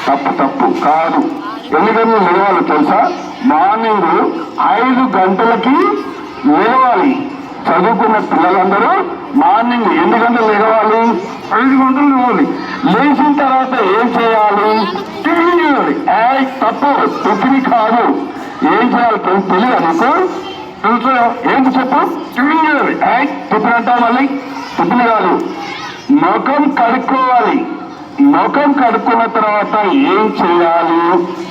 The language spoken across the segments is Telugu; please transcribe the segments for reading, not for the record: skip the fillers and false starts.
తప్పు తప్పు కాదు. ఎన్ని గంటలు లేవాలి తెలుసా? మార్నింగ్ 5 గంటలకి లేవాలి. చదువుకున్న పిల్లలందరూ మార్నింగ్ ఎన్ని గంటలు లేవాలి? 5 గంటలు లేవాలి. లేచిన తర్వాత ఏం చేయాలి? టిఫిన్ చేయాలి. తప్పు, టిఫిన్ కాదు. ఏం చేయాలి తెలియదు నీకు? తెలుసు ఏంటి చెప్పు? టిఫిన్ చేయాలి. టిఫిన్ అంటావు మళ్ళీ? టిఫిన్ కాదు, ముఖం కడుక్కోవాలి. ముఖం కడుక్కున్న తర్వాత ఏం చేయాలి?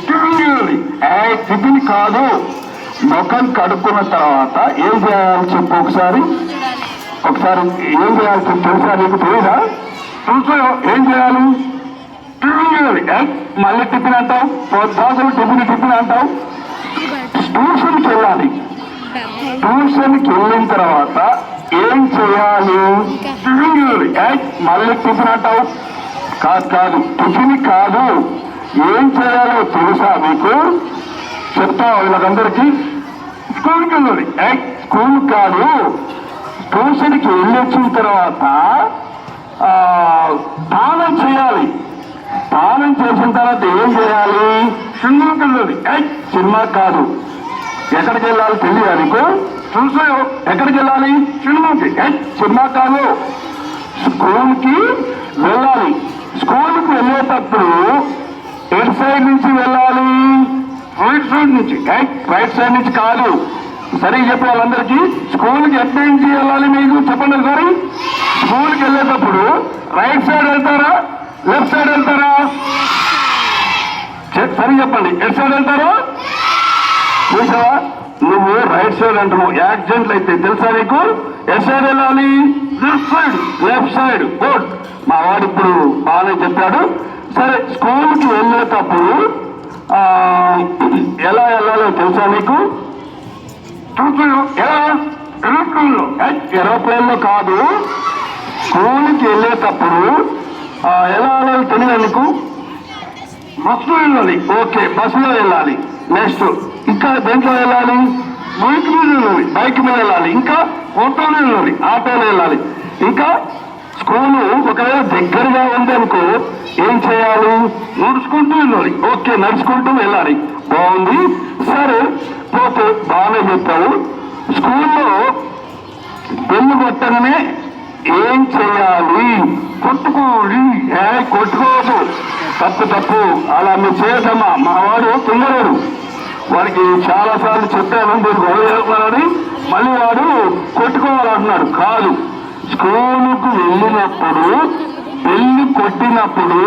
టిఫిన్ చేయాలి. టిఫిన్ కాదు, ముఖం కడుక్కున్న తర్వాత ఏం చేయాలి చెప్పు ఒకసారి. ఏం చేయాలి తెలుసా నీకు? తెలీదా? తెలుసు ఏం చేయాలి? టిఫిన్ చేయాలి. మళ్ళీ టిఫిన్ అంటావు, పొద్దాసులు టిఫిన్ అంటావు. ట్యూషన్కి వెళ్ళాలి. ట్యూషన్కి వెళ్ళిన తర్వాత ఏం చేయాలి? టిఫిన్ చేయాలి. మళ్ళీ టిఫిన్ అంటావు. కాదు, టిఫిన్ కాదు. ఏం చేయాలో తెలుసా మీకు? చెప్తా వీళ్ళకందరికీ. స్కూల్కి వెళ్ళాలి. స్కూల్ కాదు, ట్యూషన్కి వెళ్ళొచ్చిన తర్వాత స్నానం చేయాలి. స్నానం చేసిన తర్వాత ఏం చేయాలి? సినిమాకి వెళ్ళాలి. సినిమా కాదు, ఎక్కడికి వెళ్ళాలి తెలియదా నీకు? చూసా ఎక్కడికి వెళ్ళాలి? సినిమాకి. సినిమా కాదు, స్కూల్కి వెళ్ళాలి. స్కూల్కి వెళ్ళేటప్పుడు ఎటు సైడ్ నుంచి వెళ్ళాలి? రైట్ సైడ్ నుంచి. రైట్ సైడ్ నుంచి కాదు. సరే చెప్పు వాళ్ళందరికీ. స్కూల్కి ఎటు నుంచి వెళ్ళాలి మీకు చెప్పండి ఒకసారి. స్కూల్కి వెళ్ళేటప్పుడు రైట్ సైడ్ వెళ్తారా, లెఫ్ట్ సైడ్ వెళ్తారా? సరే చెప్పండి, ఎటు సైడ్ వెళ్తారు? చూసావా, నువ్వు రైట్ సైడ్ అంటున్నావు. యాక్సిడెంట్లు అయితే తెలుసా నీకు? ఎటు సైడ్ వెళ్ళాలి? Left side. గుడ్. మా వాడు ఇప్పుడు బాగానే చెప్పాడు. సరే, స్కూల్కి వెళ్ళేటప్పుడు ఎలా వెళ్ళాలో తెలుసా నీకు? ఏరోప్లేన్ లో కాదు, స్కూల్కి వెళ్ళేటప్పుడు ఎలా వెళ్ళాలి తెలియదు నీకు? బస్సులో వెళ్ళాలి. ఓకే, బస్సులో వెళ్ళాలి. నెక్స్ట్ ఇంకా దేంట్లో వెళ్ళాలి? బైక్ మీద వెళ్ళాలి. బైక్ మీద వెళ్ళాలి. ఇంకా ఆటోలో వెళ్ళాలి. ఆటోలో వెళ్ళాలి. ఇంకా స్కూలు ఒకవేళ దగ్గరగా ఉంది అనుకో ఏం చేయాలి? నడుచుకుంటూ వెళ్ళాలి. ఓకే, నడుచుకుంటూ వెళ్ళాలి. బాగుంది. సరే, పోతే బాగానే చెప్పావు. స్కూల్లో బెల్లు కొట్టగానే ఏం చేయాలి? కొట్టుకోవాలి. కొట్టుకోవద్దు, తప్పు. అలా మీరు చేయదమ్మా. మా వాడు తింగలేడు. వాడికి చాలా సార్లు చెప్పాను మీరు గొడవని, మళ్ళీ వాడు కొట్టుకోవాలంటున్నాడు. కాదు, స్కూలుకు వెళ్ళినప్పుడు బెల్లు కొట్టినప్పుడు